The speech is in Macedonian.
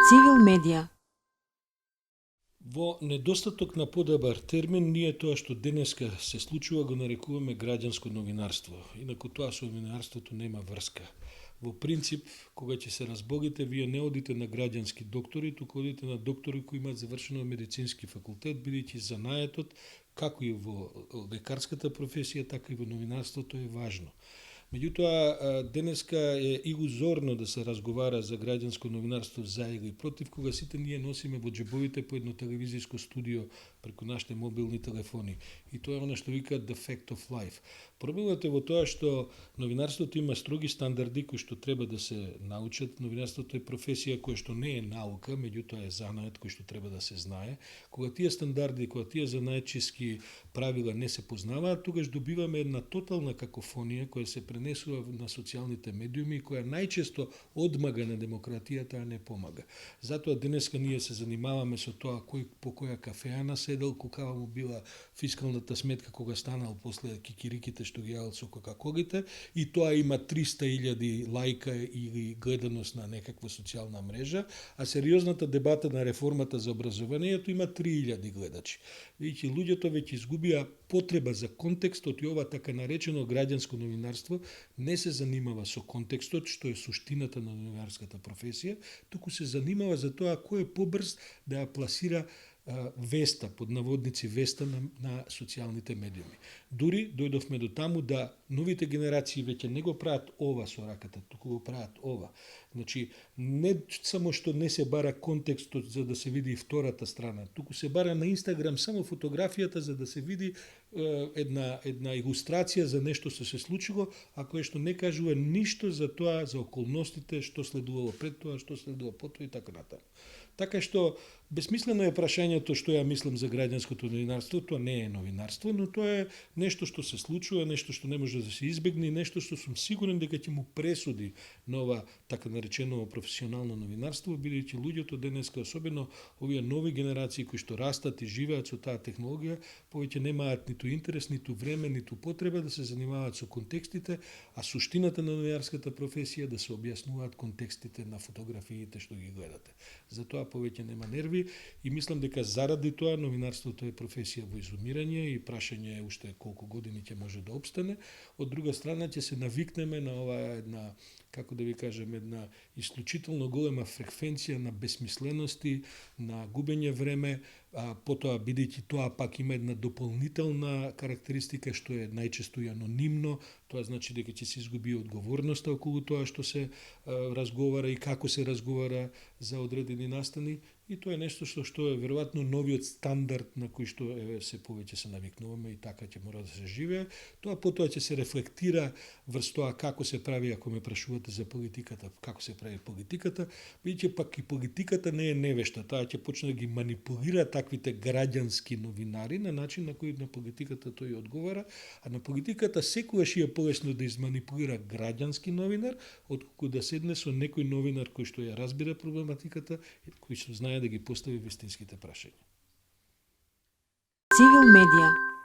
Цивил медија. Во недостаток на подобар термин, ние тоа што денеска се случува го нарекуваме граѓанско новинарство. Инаку тоа со новинарството нема врска. Во принцип, кога ќе се разбогите, вие не одите на граѓански доктори, туку одите на доктори кои имаат завршено медицински факултет, бидејќи занаетот, како и во лекарската професија, така и во новинарството е важно. Меѓутоа, денеска е илузорно да се разговара за граѓанско новинарство за или против, кога сите ние носиме во џебовите по едно телевизиско студио преку нашите мобилни телефони. И тоа е она што викаат the fact of life. Проблемот е во тоа што новинарството има строги стандарди кои што треба да се научат. Новинарството е професија која што не е наука, меѓутоа е занает кој што треба да се знае. Кога тие стандарди, кога тие занаетчиски правила не се познаваат, тогаш добиваме една тотална какофонија која се пренесува на социјалните медиуми и која најчесто одмага на демократијата, а не помага. Затоа денеска ние се занимаваме со тоа кој по која кафеа наседал, какава му била фискалната сметка кога станал после кикириките што ги јадел со кока-колите, и тоа има 300.000 лајка или гледаност на некаква социјална мрежа, а сериозната дебата на реформата за образованието има 3.000 гледачи. Видите, луѓето веќе изгубија потреба за контекстот и ова така наречено граѓанско новинарство не се занимава со контекстот, што е суштината на новинарската професија, туку се занимава за тоа кој е побрз да ја пласира веста, под наводници веста на социјалните медиуми. Дури дојдовме до таму да новите генерации веќе не го прават ова со раката, туку го прават ова. Значи, не само што не се бара контекстот за да се види и втората страна, туку се бара на Инстаграм само фотографијата за да се види една илустрација за нешто што се случило, а кое што не кажува ништо за тоа, за околностите, што следувало пред тоа, што следува потоа и така натаму. Така што бесмислено е прашањето што ја мислам за граѓанското новинарство, тоа не е новинарство, но тоа е нешто што се случува, нешто што не може да се избегне и нешто што сум сигурен дека ќе му пресуди на ова така наречено професионално новинарство, бидејќи луѓето денеска, особено овие нови генерации кои што растат и живеат со таа технологија, повеќе немаат ниту интерес, ниту време, ниту потреба да се занимаваат со контекстите, а суштината на новинарската професија е да се објаснуваат контекстите на фотографиите што ги гледате. Затоа повеќе нема нерви и мислам дека заради тоа новинарството е професија во изумирање и прашање е уште колку години ќе може да опстане. Од друга страна ќе се навикнеме на оваа една, како да ви кажем, една исклучително голема фреквенција на бесмислености, на губење време, а потоа бидејќи тоа пак има една дополнителна карактеристика што е најчесто и анонимно, тоа значи дека ќе се изгуби одговорноста околу тоа што се разговара и како се разговара за одредени настани, и тоа е нешто што е веројатно новиот стандард на кој што се повеќе се навикнуваме и така ќе мора да се живее. Тоа потоа ќе се рефлектира врз тоа како се прави, ако ме прашувате за политиката, како се прави политиката, бидејќи пак и политиката не е невешта, таа ќе почне да ги манипулира таквите граѓански новинари на начин на кој на политиката тој одговара, а на политиката секогаш е полесно да изманипулира граѓански новинар, отколку да седне со некој новинар кој што ја разбира проблематиката, кој што знае да ги постави вистинските прашања. Цивил медија.